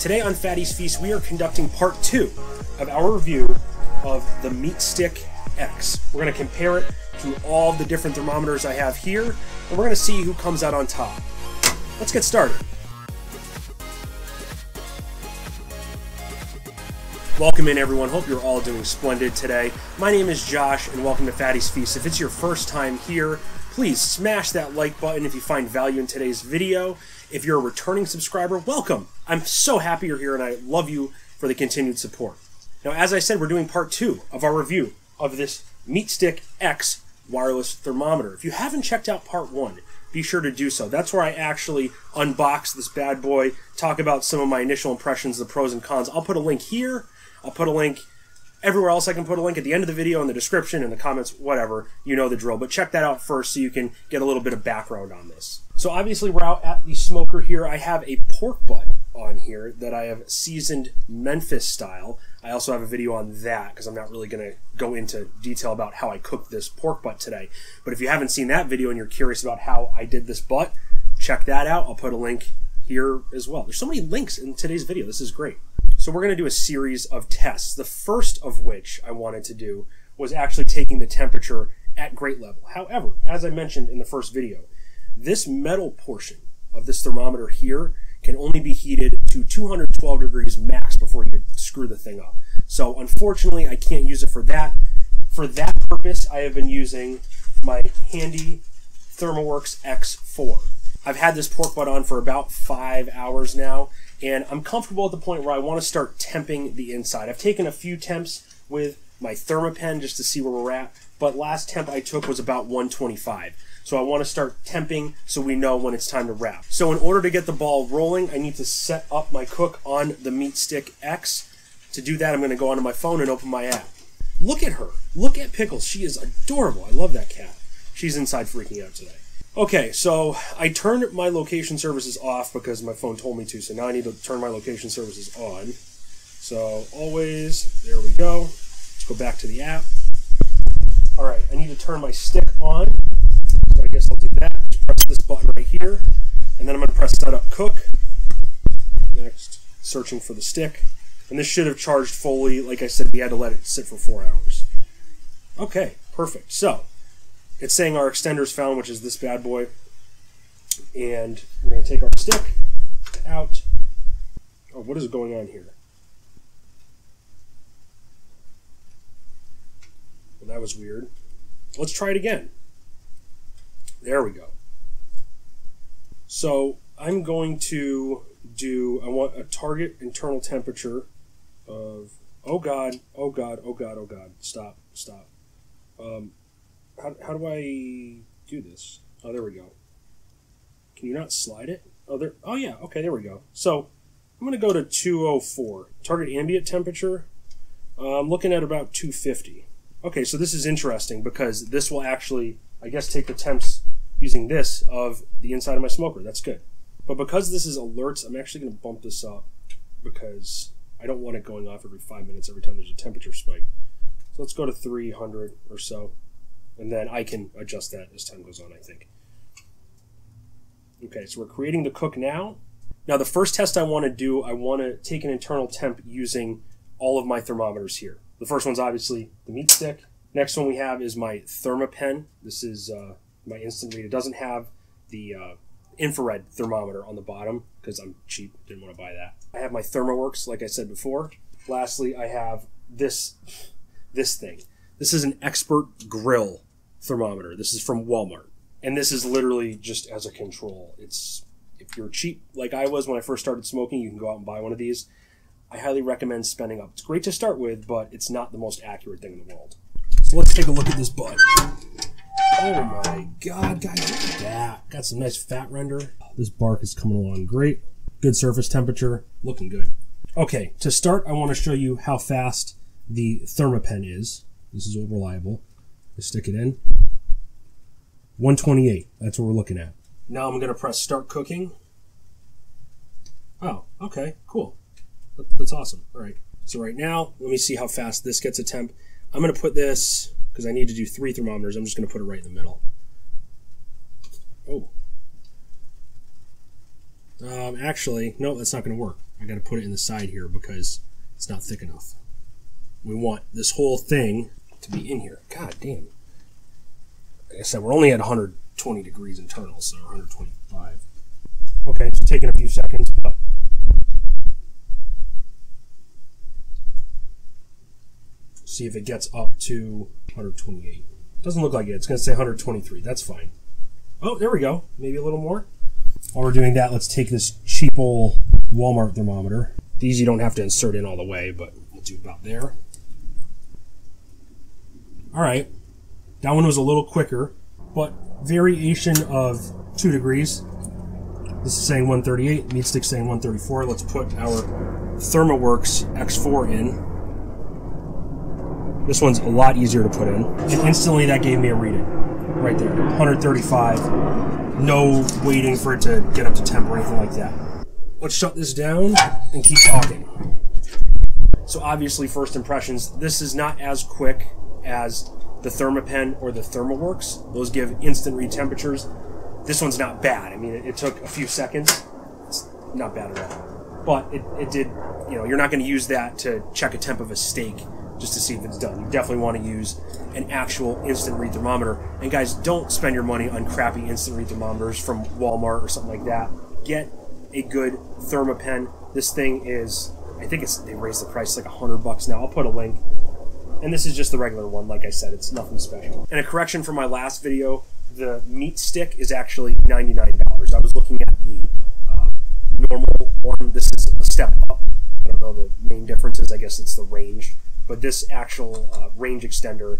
Today on Fatty's Feast, we are conducting part 2 of our review of the MeatStick X. We're going to compare it to all the different thermometers I have here, and we're going to see who comes out on top. Let's get started. Welcome in, everyone. Hope you're all doing splendid today. My name is Josh, and welcome to Fatty's Feast. If it's your first time here, please smash that like button if you find value in today's video. If you're a returning subscriber, welcome. I'm so happy you're here, and I love you for the continued support. Now, as I said, we're doing part 2 of our review of this MeatStick X wireless thermometer. If you haven't checked out part 1, be sure to do so. That's where I actually unbox this bad boy, talk about some of my initial impressions, the pros and cons. I'll put a link here. I'll put a link everywhere else I can put a link at the end of the video, in the description, in the comments, whatever. You know the drill. But check that out first so you can get a little bit of background on this. So obviously we're out at the smoker here. I have a pork butt on here that I have seasoned Memphis style. I also have a video on that because I'm not really going to go into detail about how I cooked this pork butt today. But if you haven't seen that video and you're curious about how I did this butt, check that out. I'll put a link here as well. There's so many links in today's video. This is great. So we're going to do a series of tests, the first of which I wanted to do was actually taking the temperature at grate level. However, as I mentioned in the first video, this metal portion of this thermometer here can only be heated to 212 degrees max before you screw the thing up. So unfortunately, I can't use it for that. For that purpose, I have been using my handy Thermoworks X4. I've had this pork butt on for about 5 hours now, and I'm comfortable at the point where I want to start temping the inside. I've taken a few temps with my Thermopen just to see where we're at, but last temp I took was about 125. So I want to start temping so we know when it's time to wrap. So in order to get the ball rolling, I need to set up my cook on the MeatStick X. To do that, I'm going to go onto my phone and open my app. Look at her. Look at Pickles. She is adorable. I love that cat. She's inside freaking out today. Okay, so I turned my location services off because my phone told me to, so now I need to turn my location services on. So always, there we go. Let's go back to the app. All right, I need to turn my stick on. So I guess I'll do that. Just press this button right here, and then I'm going to press Setup Cook. Next, searching for the stick. And this should have charged fully. Like I said, we had to let it sit for 4 hours. Okay, perfect. So it's saying our extender's found, which is this bad boy. And we're going to take our stick out. Oh, what is going on here? Well, that was weird. Let's try it again. There we go. So I'm going to do, I want a target internal temperature of, oh God, oh God, oh God, oh God. Stop, stop. How do I do this? Oh, there we go. Can you not slide it? Oh, there. Oh, yeah. Okay, there we go. So I'm going to go to 204. Target ambient temperature. I'm looking at about 250. Okay, so this is interesting because this will actually, I guess, take the temps using this of the inside of my smoker. That's good. But because this is alerts, I'm actually going to bump this up because I don't want it going off every 5 minutes every time there's a temperature spike. So let's go to 300 or so. And then I can adjust that as time goes on, I think. Okay, so we're creating the cook now. Now the first test I want to do, I want to take an internal temp using all of my thermometers here. The first one's obviously the MeatStick. Next one we have is my Thermopen. This is my instant read. It doesn't have the infrared thermometer on the bottom because I'm cheap, didn't want to buy that. I have my Thermoworks, like I said before. Lastly, I have this thing. This is an Expert Grill thermometer. This is from Walmart. And this is literally just as a control. It's, if you're cheap like I was when I first started smoking, you can go out and buy one of these. I highly recommend spending up. It's great to start with, but it's not the most accurate thing in the world. So let's take a look at this butt. Oh my God, guys, look at that. Got some nice fat render. This bark is coming along great. Good surface temperature, looking good. Okay, to start, I want to show you how fast the Thermopen is. This is reliable. Let's stick it in. 128, that's what we're looking at. Now I'm going to press Start Cooking. Oh, okay, cool. That's awesome. All right, so right now, let me see how fast this gets a temp. I'm going to put this, because I need to do 3 thermometers, I'm just going to put it right in the middle. Oh. Actually, no, that's not going to work. I got to put it in the side here because it's not thick enough. We want this whole thing to be in here. God damn. Like I said, we're only at 120 degrees internal, so 125. Okay, it's taking a few seconds, but see if it gets up to 128. Doesn't look like it. It's going to say 123. That's fine. Oh, there we go. Maybe a little more. While we're doing that, let's take this cheap old Walmart thermometer. These you don't have to insert in all the way, but we'll do about there. All right. That one was a little quicker, but variation of 2 degrees. This is saying 138. MeatStick saying 134. Let's put our ThermoWorks X4 in. This one's a lot easier to put in. And instantly that gave me a reading. Right there. 135. No waiting for it to get up to temp or anything like that. Let's shut this down and keep talking. So obviously, first impressions, this is not as quick as the ThermoPen or the ThermoWorks. Those give instant read temperatures. This one's not bad. I mean, it took a few seconds. It's not bad at all. But it did, you know, you're not going to use that to check a temp of a steak just to see if it's done. You definitely want to use an actual instant read thermometer. And guys, don't spend your money on crappy instant read thermometers from Walmart or something like that. Get a good ThermoPen. This thing is, I think they raised the price like $100 now. I'll put a link. And this is just the regular one. Like I said, it's nothing special. And a correction from my last video, the MeatStick is actually $99. I was looking at the normal one. This is a step up. I don't know the main differences. I guess it's the range. But this actual range extender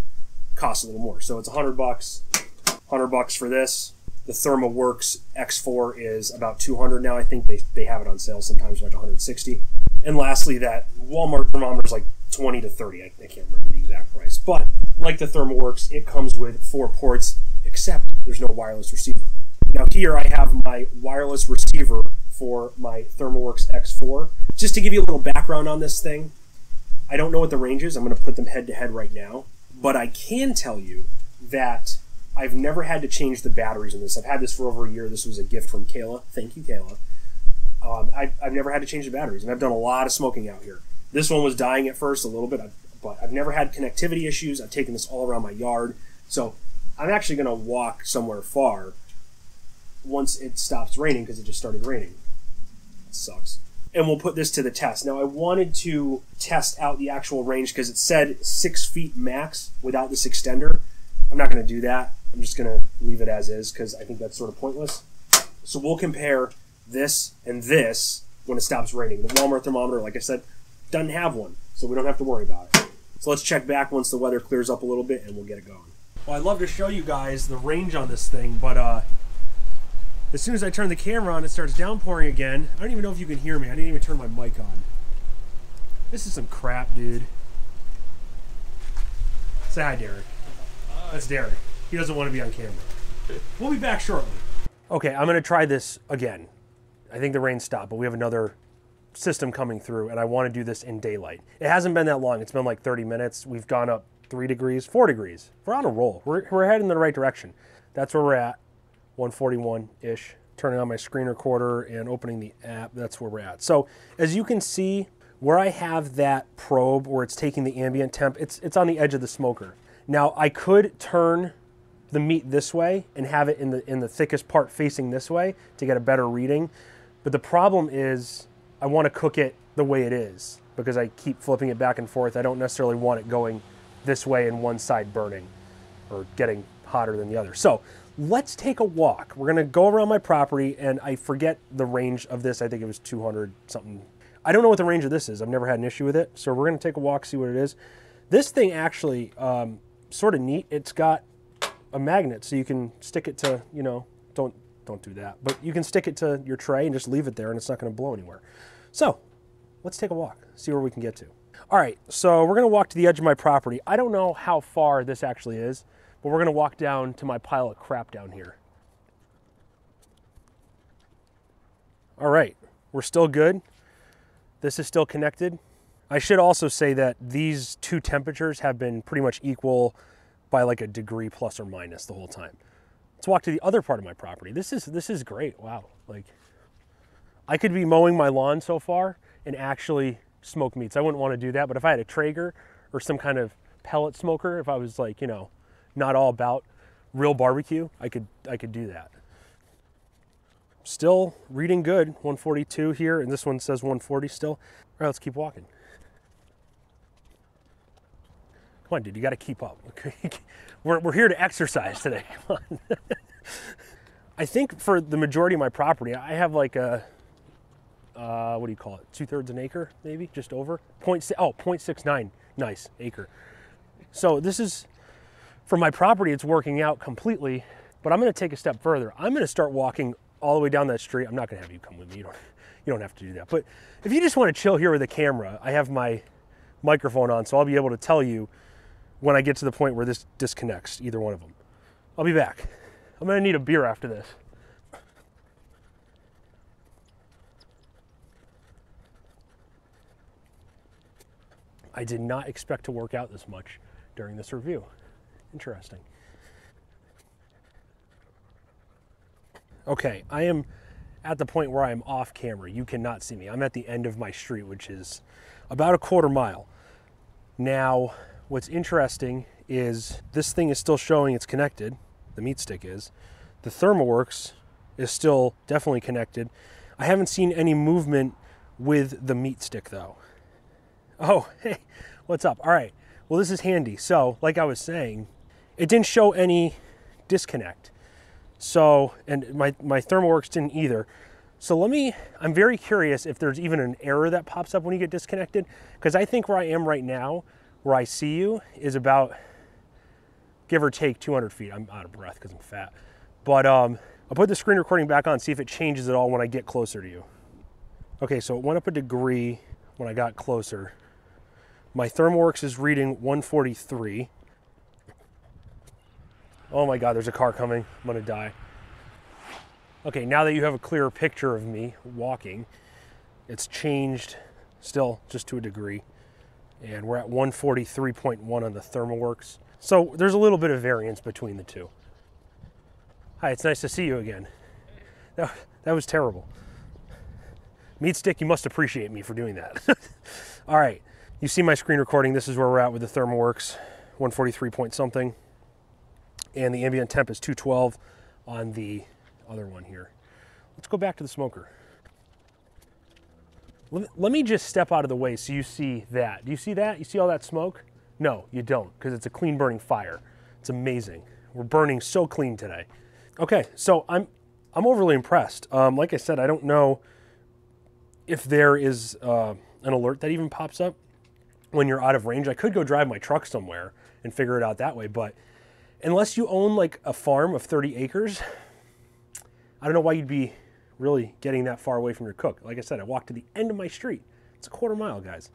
costs a little more. So it's $100, $100 for this. The ThermoWorks X4 is about $200 now. I think they have it on sale sometimes like $160. And lastly, that Walmart thermometer is like $20 to $30. I can't remember the exact price. But like the ThermoWorks, it comes with 4 ports, except there's no wireless receiver. Now here I have my wireless receiver for my ThermoWorks X4. Just to give you a little background on this thing, I don't know what the range is. I'm going to put them head to head right now. But I can tell you that I've never had to change the batteries in this. I've had this for over a year. This was a gift from Kayla. Thank you, Kayla. I've never had to change the batteries, and I've done a lot of smoking out here. This one was dying at first a little bit, but I've never had connectivity issues. I've taken this all around my yard. So I'm actually going to walk somewhere far once it stops raining because it just started raining. It sucks. And we'll put this to the test. Now, I wanted to test out the actual range because it said 6 feet max without this extender. I'm not going to do that. I'm just going to leave it as is because I think that's sort of pointless. So we'll compare this and this when it stops raining. The Walmart thermometer, like I said, doesn't have one, so we don't have to worry about it. So let's check back once the weather clears up a little bit and we'll get it going. Well, I'd love to show you guys the range on this thing, but as soon as I turn the camera on, it starts downpouring again. I don't even know if you can hear me. I didn't even turn my mic on. This is some crap, dude. Say hi, Derek. Hi. That's Derek. He doesn't want to be on camera. We'll be back shortly. Okay, I'm going to try this again. I think the rain stopped, but we have another system coming through, and I want to do this in daylight. It hasn't been that long. It's been like 30 minutes. We've gone up 3 degrees, 4 degrees. We're on a roll. We're heading in the right direction. That's where we're at. 141-ish. Turning on my screen recorder and opening the app, that's where we're at. So as you can see, where I have that probe where it's taking the ambient temp, it's on the edge of the smoker. Now I could turn the meat this way and have it in the thickest part facing this way to get a better reading. But the problem is I want to cook it the way it is because I keep flipping it back and forth. I don't necessarily want it going this way and one side burning or getting hotter than the other. So let's take a walk. We're gonna go around my property, and I forget the range of this. I think it was 200 something. I don't know what the range of this is. I've never had an issue with it. So we're gonna take a walk, see what it is. This thing actually, sort of neat. It's got a magnet, so you can stick it to, you know, don't do that, but you can stick it to your tray and just leave it there and it's not gonna blow anywhere. So let's take a walk, see where we can get to. All right, so we're gonna walk to the edge of my property. I don't know how far this actually is, but we're gonna walk down to my pile of crap down here. All right, we're still good. This is still connected. I should also say that these two temperatures have been pretty much equal by like a degree plus or minus the whole time. Let's walk to the other part of my property. This is great, wow. Like, I could be mowing my lawn so far and actually smoke meats. I wouldn't want to do that, but if I had a Traeger or some kind of pellet smoker, if I was like, you know, not all about real barbecue, I could do that. Still reading good, 142 here, and this one says 140 still. All right, let's keep walking. Come on, dude, you got to keep up. We're here to exercise today. Come on. I think for the majority of my property, I have like a, what do you call it? 2/3 an acre, maybe, just over. 0.69, nice, acre. So this is, for my property, it's working out completely, but I'm gonna take a step further. I'm gonna start walking all the way down that street. I'm not gonna have you come with me, you don't have to do that. But if you just wanna chill here with the camera, I have my microphone on, so I'll be able to tell you when I get to the point where this disconnects, either one of them. I'll be back. I'm gonna need a beer after this. I did not expect to work out this much during this review. Interesting. Okay, I am at the point where I'm off camera. You cannot see me. I'm at the end of my street, which is about a 1/4 mile. Now, what's interesting is this thing is still showing it's connected. The MeatStick is. The Thermoworks is still definitely connected. I haven't seen any movement with the MeatStick though. Oh, hey, what's up? All right, well, this is handy. So, like I was saying, it didn't show any disconnect. So, and my Thermoworks didn't either. So I'm very curious if there's even an error that pops up when you get disconnected, because I think where I am right now, where I see you, is about, give or take, 200 feet. I'm out of breath because I'm fat. But I'll put the screen recording back on, see if it changes at all when I get closer to you. Okay, so it went up a degree when I got closer. My Thermoworks is reading 143. Oh my God, there's a car coming. I'm gonna die. Okay, now that you have a clearer picture of me walking, it's changed still just to a degree. And we're at 143.1 on the Thermoworks. So there's a little bit of variance between the two. Hi, it's nice to see you again. That was terrible. MeatStick, you must appreciate me for doing that. All right, you see my screen recording. This is where we're at with the Thermoworks, 143 point something. And the ambient temp is 212 on the other one here. Let's go back to the smoker. Let me just step out of the way so you see that. Do you see that? You see all that smoke? No, you don't, because it's a clean burning fire. It's amazing. We're burning so clean today. Okay, so I'm overly impressed. Like I said, I don't know if there is an alert that even pops up when you're out of range. I could go drive my truck somewhere and figure it out that way, but unless you own like a farm of 30 acres, I don't know why you'd be really getting that far away from your cook. Like I said, I walked to the end of my street. It's a 1/4 mile, guys.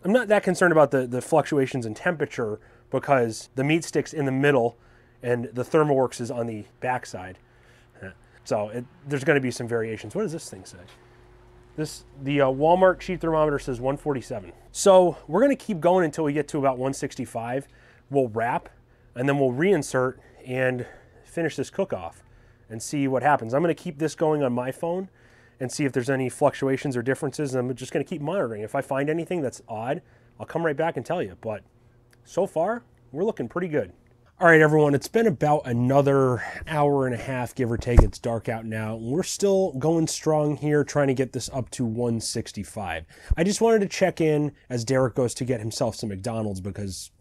I'm not that concerned about the fluctuations in temperature because the MeatStick's in the middle and the Thermoworks is on the backside. So there's going to be some variations. What does this thing say? The Walmart cheap thermometer says 147. So we're going to keep going until we get to about 165. We'll wrap and then we'll reinsert and finish this cook-off and see what happens. I'm going to keep this going on my phone and see if there's any fluctuations or differences. And I'm just going to keep monitoring. If I find anything that's odd, I'll come right back and tell you. But so far, we're looking pretty good. All right, everyone, it's been about another hour and a half, give or take. It's dark out now. We're still going strong here, trying to get this up to 165. I just wanted to check in as Derek goes to get himself some McDonald's because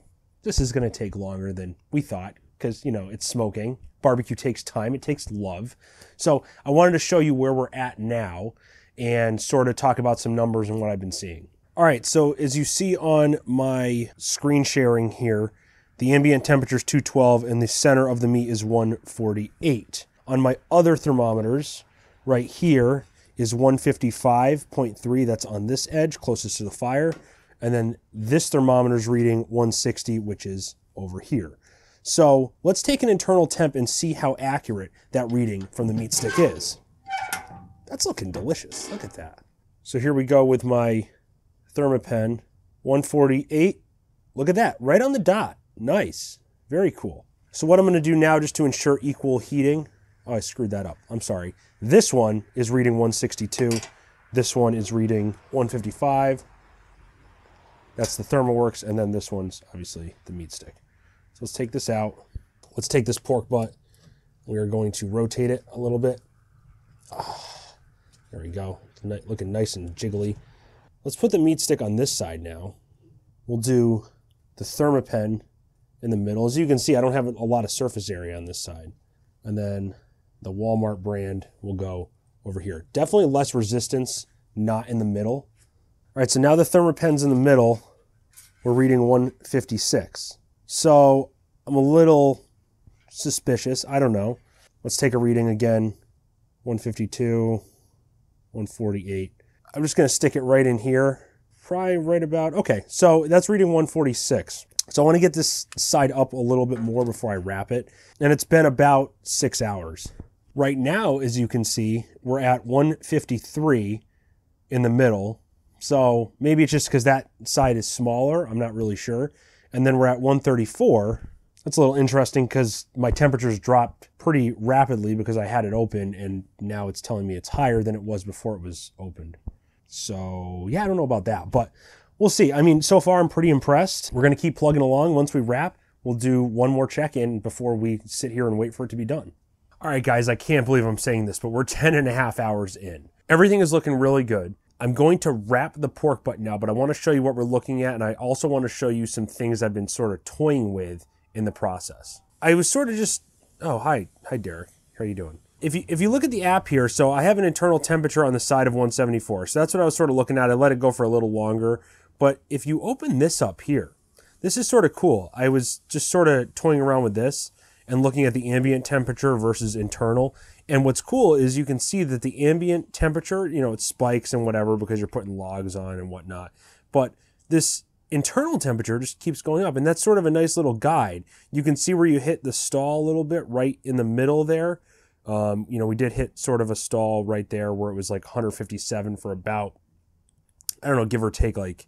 this is going to take longer than we thought because, you know, it's smoking. Barbecue takes time. It takes love. So I wanted to show you where we're at now and sort of talk about some numbers and what I've been seeing. All right, so as you see on my screen sharing here, the ambient temperature is 212 and the center of the meat is 148. On my other thermometers, right here is 155.3. That's on this edge, closest to the fire. And then this thermometer is reading 160, which is over here. So let's take an internal temp and see how accurate that reading from the MeatStick is. That's looking delicious. Look at that. So here we go with my Thermopen, 148. Look at that, right on the dot. Nice, very cool. So what I'm going to do now just to ensure equal heating, oh, I screwed that up. I'm sorry. This one is reading 162. This one is reading 155. That's the Thermoworks, and then this one's obviously the MeatStick. So let's take this out. Let's take this pork butt. We are going to rotate it a little bit. There we go. It's looking nice and jiggly. Let's put the MeatStick on this side now. We'll do the Thermopen in the middle. As you can see, I don't have a lot of surface area on this side. And then the Walmart brand will go over here. Definitely less resistance, not in the middle. All right, so now the Thermopen's in the middle. We're reading 156. So I'm a little suspicious. I don't know. Let's take a reading again. 152, 148. I'm just going to stick it right in here. Probably right about, okay, so that's reading 146. So I want to get this side up a little bit more before I wrap it. And it's been about 6 hours. Right now, as you can see, we're at 153 in the middle. So maybe it's just because that side is smaller. I'm not really sure. And then we're at 134. That's a little interesting because my temperatures dropped pretty rapidly because I had it open, and now it's telling me it's higher than it was before it was opened. So yeah, I don't know about that, but we'll see. I mean, so far I'm pretty impressed. We're going to keep plugging along. Once we wrap, we'll do one more check-in before we sit here and wait for it to be done. All right, guys, I can't believe I'm saying this, but we're 10.5 hours in. Everything is looking really good. I'm going to wrap the pork butt now, but I want to show you what we're looking at, and I also want to show you some things I've been sort of toying with in the process. I was sort of just, oh, hi Derek, how are you doing? If you look at the app here, so I have an internal temperature on the side of 174, so that's what I was sort of looking at. I let it go for a little longer, but if you open this up here, this is sort of cool. I was just sort of toying around with this and looking at the ambient temperature versus internal. And what's cool is you can see that the ambient temperature, you know, it spikes and whatever because you're putting logs on and whatnot. But this internal temperature just keeps going up, and that's sort of a nice little guide. You can see where you hit the stall a little bit right in the middle there. You know, we did hit sort of a stall right there where it was like 157 for about, I don't know, give or take like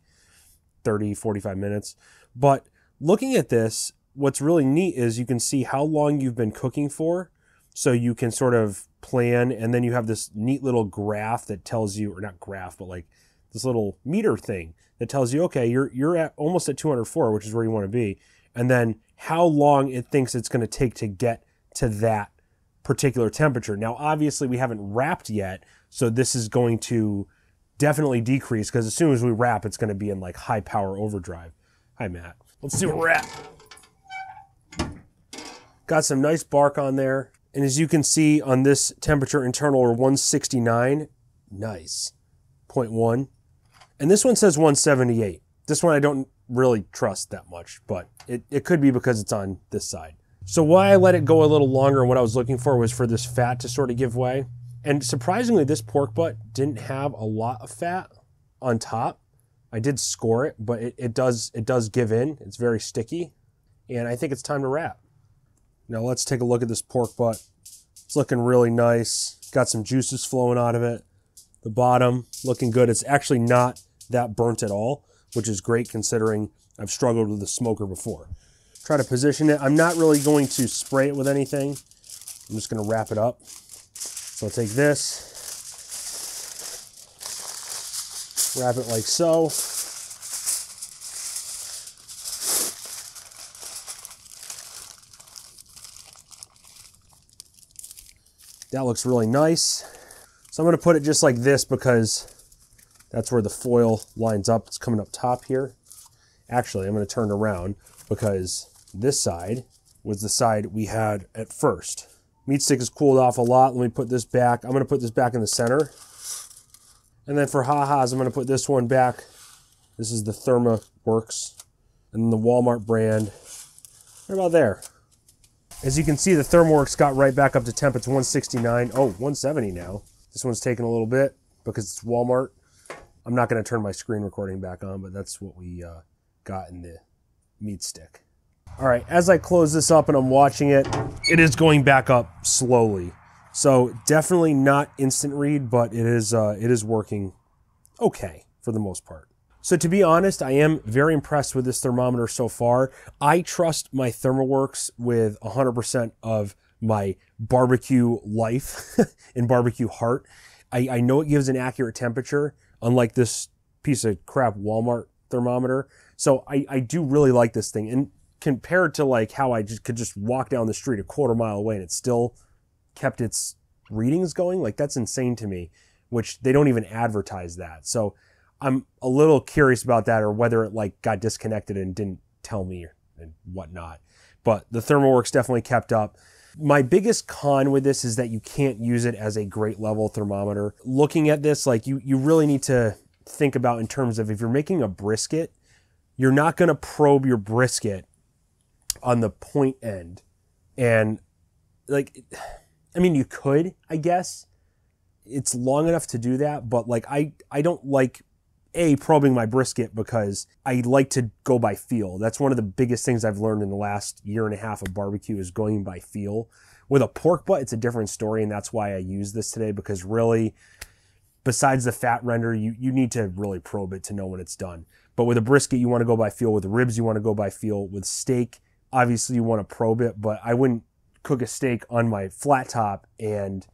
30, 45 minutes. But looking at this, what's really neat is you can see how long you've been cooking for. So you can sort of plan, and then you have this neat little graph that tells you, or not graph, but like this little meter thing that tells you, okay, you're at almost at 204, which is where you want to be. And then how long it thinks it's going to take to get to that particular temperature. Now, obviously we haven't wrapped yet, so this is going to definitely decrease because as soon as we wrap, it's going to be in like high power overdrive. Hi, Matt. Let's see where we're at. Got some nice bark on there. And as you can see on this temperature internal, we're 169. Nice. 0.1. And this one says 178. This one I don't really trust that much, but it could be because it's on this side. So why I let it go a little longer and what I was looking for was for this fat to sort of give way. And surprisingly, this pork butt didn't have a lot of fat on top. I did score it, but it does give in. It's very sticky. And I think it's time to wrap. Now let's take a look at this pork butt. It's looking really nice. Got some juices flowing out of it. The bottom looking good. It's actually not that burnt at all, which is great considering I've struggled with the smoker before. Try to position it. I'm not really going to spray it with anything. I'm just going to wrap it up. So I'll take this, wrap it like so. That looks really nice. So I'm going to put it just like this because that's where the foil lines up. It's coming up top here. Actually, I'm going to turn it around because this side was the side we had at first. MeatStick has cooled off a lot. Let me put this back. I'm going to put this back in the center. And then for ha-has, I'm going to put this one back. This is the Thermoworks and then the Walmart brand. Right about there. As you can see, the Thermoworks got right back up to temp. It's 169. Oh, 170 now. This one's taking a little bit because it's Walmart. I'm not going to turn my screen recording back on, but that's what we got in the MeatStick. All right, as I close this up and I'm watching it, it is going back up slowly. So definitely not instant read, but it is working okay for the most part. So to be honest, I am very impressed with this thermometer so far. I trust my Thermoworks with 100% of my barbecue life and barbecue heart. I know it gives an accurate temperature, unlike this piece of crap Walmart thermometer. So I do really like this thing. And compared to like how I could just walk down the street a quarter mile away and it still kept its readings going, like that's insane to me, which they don't even advertise that. So I'm a little curious about that, or whether it like got disconnected and didn't tell me and whatnot. But the Thermoworks definitely kept up. My biggest con with this is that you can't use it as a grate level thermometer. Looking at this, like you really need to think about in terms of, if you're making a brisket, you're not going to probe your brisket on the point end. And like, I mean, you could, I guess. It's long enough to do that, but like I don't like probing my brisket, because I like to go by feel. That's one of the biggest things I've learned in the last year and a half of barbecue, is going by feel. With a pork butt, it's a different story, and that's why I use this today, because really, besides the fat render, you need to really probe it to know when it's done. But with a brisket, you want to go by feel. With the ribs, you want to go by feel. With steak, obviously you want to probe it, but I wouldn't cook a steak on my flat top and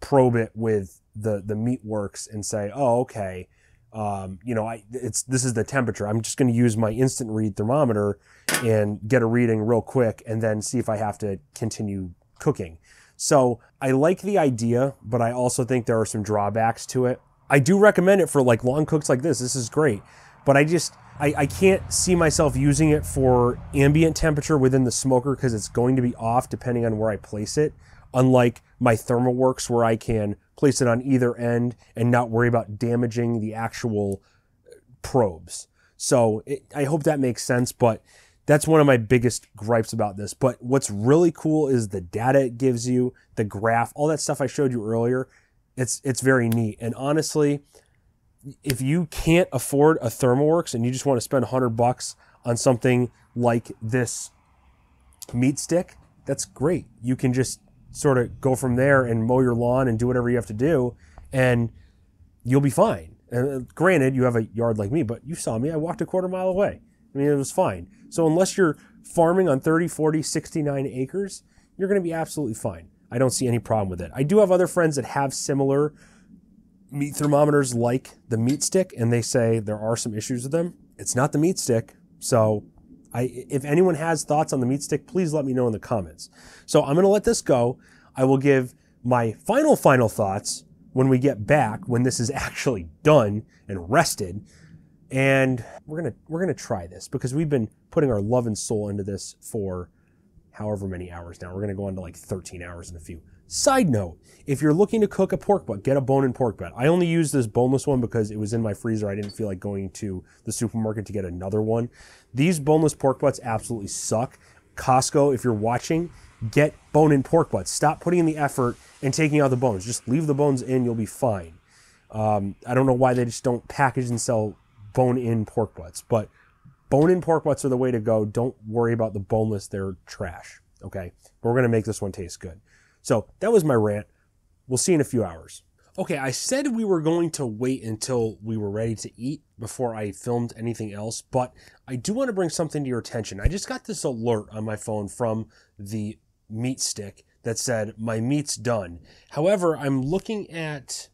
probe it with the MeatWorks and say, oh, okay, you know, this is the temperature. I'm just going to use my instant read thermometer and get a reading real quick, and then see if I have to continue cooking. So I like the idea, but I also think there are some drawbacks to it. I do recommend it for like long cooks like this. This is great, but I can't see myself using it for ambient temperature within the smoker, because it's going to be off depending on where I place it. Unlike my Thermoworks, where I can place it on either end and not worry about damaging the actual probes. So I hope that makes sense, but that's one of my biggest gripes about this. But what's really cool is the data it gives you, the graph, all that stuff I showed you earlier. It's very neat. And honestly, if you can't afford a Thermoworks and you just want to spend $100 on something like this MeatStick, that's great. You can just sort of go from there and mow your lawn and do whatever you have to do, and you'll be fine. And granted, you have a yard like me, but you saw me. I walked a quarter mile away. I mean, it was fine. So unless you're farming on 30, 40, 69 acres, you're going to be absolutely fine. I don't see any problem with it. I do have other friends that have similar meat thermometers like the MeatStick, and they say there are some issues with them. It's not the MeatStick. So if anyone has thoughts on the MeatStick, please let me know in the comments. So I'm going to let this go. I will give my final thoughts when we get back, when this is actually done and rested. And we're going to try this, because we've been putting our love and soul into this for however many hours now. We're going to go on to like 13 hours in a few. Side note, if you're looking to cook a pork butt, get a bone-in pork butt. I only used this boneless one because it was in my freezer. I didn't feel like going to the supermarket to get another one. These boneless pork butts absolutely suck. Costco, if you're watching, get bone-in pork butts. Stop putting in the effort and taking out the bones. Just leave the bones in, you'll be fine. I don't know why they just don't package and sell bone-in pork butts, but bone-in pork butts are the way to go. Don't worry about the boneless. They're trash, okay? But we're going to make this one taste good. So that was my rant. We'll see you in a few hours. Okay, I said we were going to wait until we were ready to eat before I filmed anything else, but I do want to bring something to your attention. I just got this alert on my phone from the MeatStick that said, my meat's done. However, I'm looking at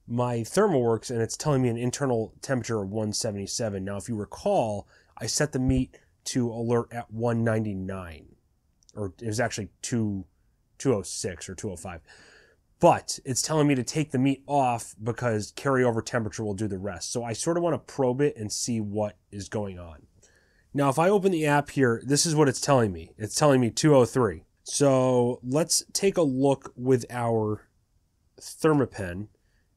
my Thermoworks and it's telling me an internal temperature of 177. Now, if you recall, I set the meat to alert at 199, or it was actually 206 or 205. But it's telling me to take the meat off because carryover temperature will do the rest. So I sort of want to probe it and see what is going on. Now, if I open the app here, this is what it's telling me. It's telling me 203. So let's take a look with our Thermopen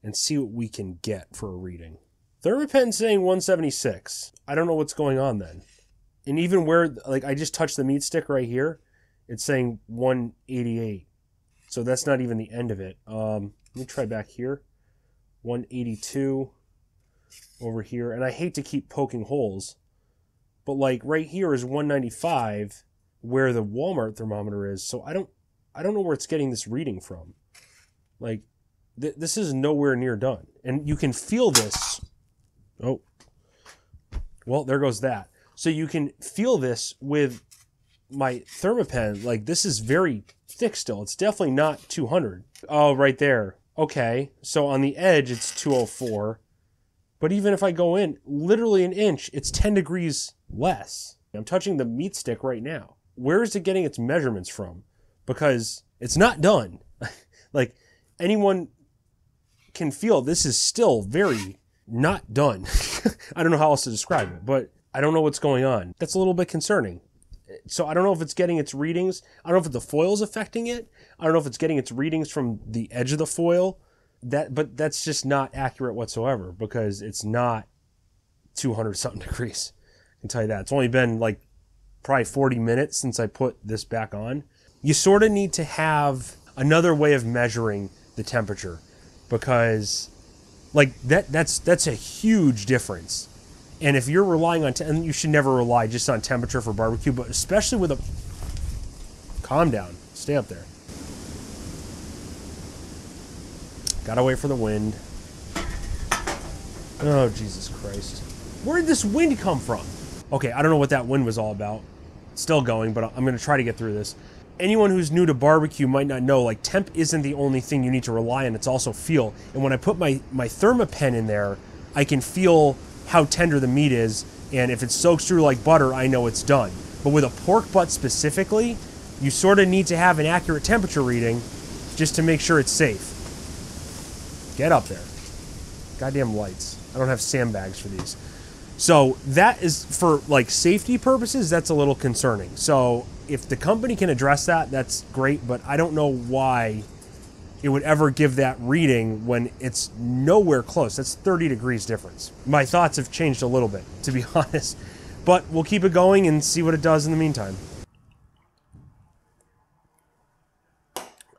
and see what we can get for a reading. Thermopen's saying 176. I don't know what's going on then. And even where, like, I just touched the MeatStick right here, it's saying 188. So that's not even the end of it. Let me try back here. 182 over here. And I hate to keep poking holes, but like right here is 195 where the Walmart thermometer is. So I don't know where it's getting this reading from. Like this is nowhere near done. And you can feel this. Oh, well, there goes that. So you can feel this with my Thermopen. Like this is very thick still. It's definitely not 200. Oh, right there. Okay, so on the edge, it's 204. But even if I go in literally an inch, it's 10 degrees less. I'm touching the MeatStick right now. Where is it getting its measurements from? Because it's not done. Like, anyone can feel this is still very not done. I don't know how else to describe it, but I don't know what's going on. That's a little bit concerning. So I don't know if it's getting its readings. I don't know if the foil's affecting it. I don't know if it's getting its readings from the edge of the foil. But that's just not accurate whatsoever because it's not 200 something degrees. I can tell you that. It's only been like probably 40 minutes since I put this back on. You sort of need to have another way of measuring the temperature because like that's a huge difference. And if you're relying on, and you should never rely just on temperature for barbecue, but especially with a, calm down, stay up there. Gotta wait for the wind. Oh, Jesus Christ. Where did this wind come from? Okay, I don't know what that wind was all about. It's still going, but I'm gonna try to get through this. Anyone who's new to barbecue might not know, like, temp isn't the only thing you need to rely on, it's also feel. And when I put my Thermopen in there, I can feel how tender the meat is, and if it soaks through like butter, I know it's done. But with a pork butt specifically, you sort of need to have an accurate temperature reading just to make sure it's safe. Get up there. Goddamn lights. I don't have sandbags for these. So that is, for like safety purposes, that's a little concerning. So if the company can address that, that's great, but I don't know why it would ever give that reading when it's nowhere close. That's 30 degrees difference. My thoughts have changed a little bit, to be honest. But we'll keep it going and see what it does in the meantime.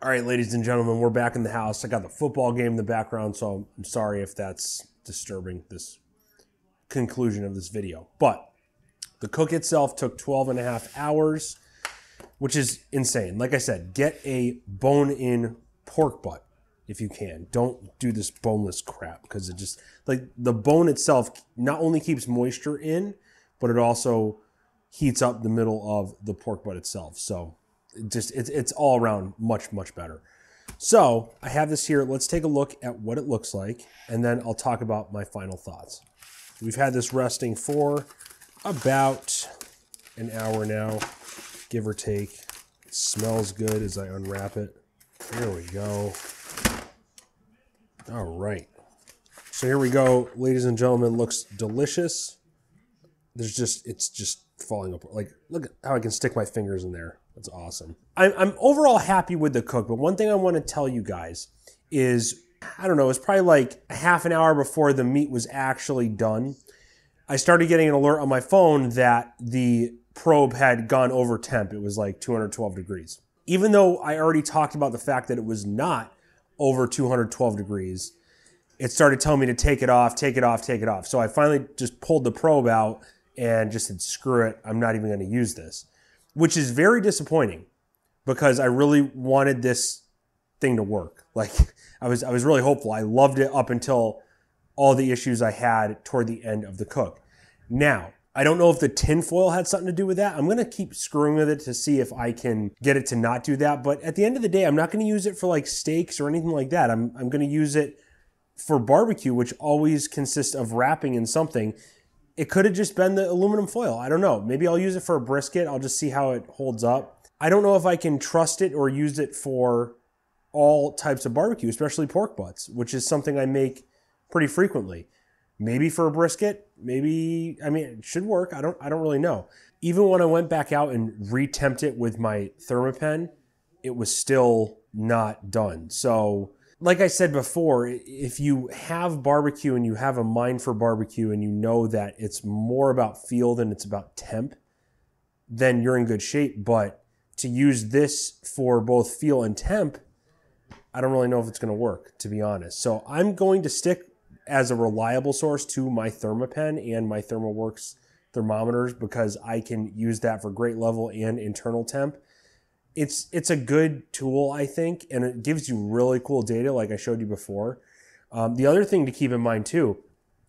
All right, ladies and gentlemen, we're back in the house. I got the football game in the background, so I'm sorry if that's disturbing this conclusion of this video. But the cook itself took 12.5 hours, which is insane. Like I said, get a bone-in pork butt if you can. Don't do this boneless crap because it just, like, the bone itself not only keeps moisture in, but it also heats up the middle of the pork butt itself. So it's all around much better. So I have this here. Let's take a look at what it looks like, and then I'll talk about my final thoughts. We've had this resting for about an hour now, give or take. It smells good as I unwrap it. There we go. All right. So here we go, ladies and gentlemen. Looks delicious. It's just falling apart. Like, look at how I can stick my fingers in there. That's awesome. I'm overall happy with the cook, but one thing I want to tell you guys is, I don't know, it's probably like a half an hour before the meat was actually done, I started getting an alert on my phone that the probe had gone over temp. It was like 212 degrees. Even though I already talked about the fact that it was not over 212 degrees, it started telling me to take it off, take it off, take it off. So I finally just pulled the probe out and just said, screw it, I'm not even going to use this. Which is very disappointing because I really wanted this thing to work. Like, I was really hopeful. I loved it up until all the issues I had toward the end of the cook. Now, I don't know if the tin foil had something to do with that. I'm going to keep screwing with it to see if I can get it to not do that. But at the end of the day, I'm not going to use it for like steaks or anything like that. I'm going to use it for barbecue, which always consists of wrapping in something. It could have just been the aluminum foil. I don't know. Maybe I'll use it for a brisket. I'll just see how it holds up. I don't know if I can trust it or use it for all types of barbecue, especially pork butts, which is something I make pretty frequently. Maybe for a brisket, maybe, I mean, it should work. I don't really know. Even when I went back out and retemped it with my Thermopen, it was still not done. So, like I said before, if you have barbecue and you have a mind for barbecue and you know that it's more about feel than it's about temp, then you're in good shape. But to use this for both feel and temp, I don't really know if it's going to work, to be honest. So I'm going to stick as a reliable source to my Thermopen and my Thermoworks thermometers because I can use that for grate level and internal temp. It's a good tool, I think, and it gives you really cool data like I showed you before. The other thing to keep in mind too,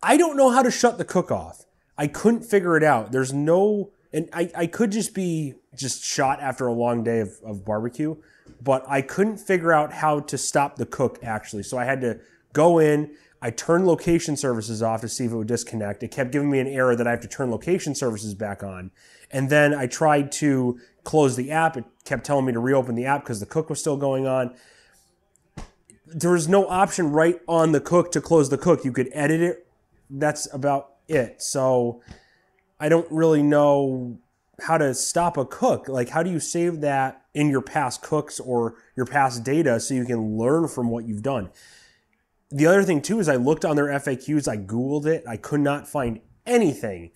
I don't know how to shut the cook off. I couldn't figure it out. There's no And I could just be shot after a long day of barbecue, but I couldn't figure out how to stop the cook actually. So I had to go in, I turned location services off to see if it would disconnect. It kept giving me an error that I have to turn location services back on. And then I tried to close the app. It kept telling me to reopen the app because the cook was still going on. There was no option right on the cook to close the cook. You could edit it. That's about it. So I don't really know how to stop a cook. Like, how do you save that in your past cooks or your past data so you can learn from what you've done? The other thing too is I looked on their FAQs, I Googled it, I could not find anything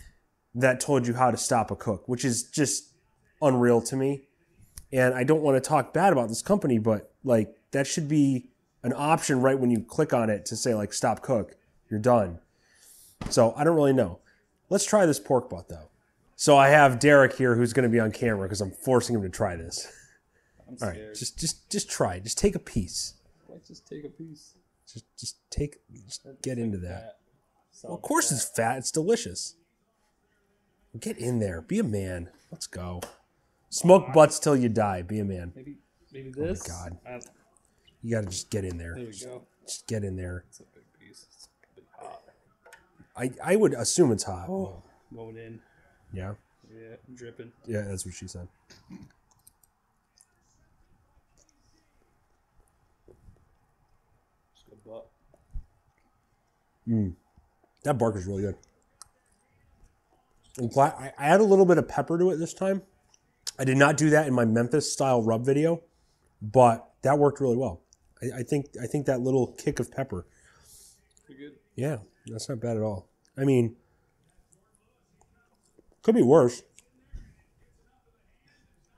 that told you how to stop a cook, which is just unreal to me. And I don't want to talk bad about this company, but like that should be an option right when you click on it to say like stop cook, you're done. So I don't really know. Let's try this pork butt though. So I have Derek here who's going to be on camera because I'm forcing him to try this. I'm scared. All right, just try. Just take a piece. Let's just take a piece. Just get into that. Well, of course it's fat. It's delicious. Get in there. Be a man. Let's go. Smoke butts till you die. Be a man. Maybe this. Oh my God. You got to just get in there. There we go. Just get in there. It's a big piece. It's a bit hot. I would assume it's hot. Oh, going in. Yeah? Yeah, dripping. Yeah, that's what she said. Butt. That bark is really good. I'm glad I add a little bit of pepper to it this time. I did not do that in my Memphis style rub video, but that worked really well. I think that little kick of pepper. Pretty good. Yeah, that's not bad at all. I mean, could be worse.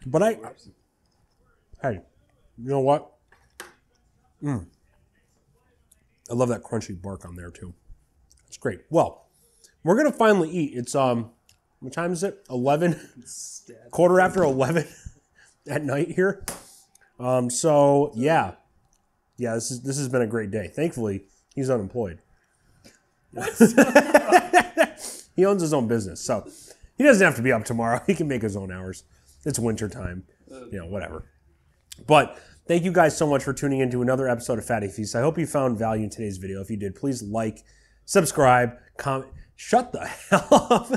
But hey, you know what? I love that crunchy bark on there too. It's great. Well, we're gonna finally eat. It's what time is it? 11, quarter after 11 at night here. So yeah, this has been a great day. Thankfully, he's unemployed. He owns his own business, so he doesn't have to be up tomorrow. He can make his own hours. It's winter time, whatever. But thank you guys so much for tuning in to another episode of Fatty Feast. I hope you found value in today's video. If you did, please like, subscribe, comment. Shut the hell up.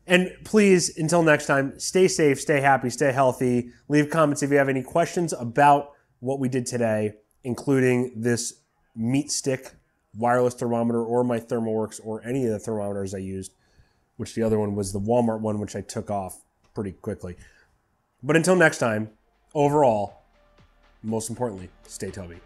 And please, until next time, stay safe, stay happy, stay healthy. Leave comments if you have any questions about what we did today, including this MeatStick wireless thermometer or my Thermoworks or any of the thermometers I used, which the other one was the Walmart one, which I took off pretty quickly. But until next time, overall, most importantly, stay tubby.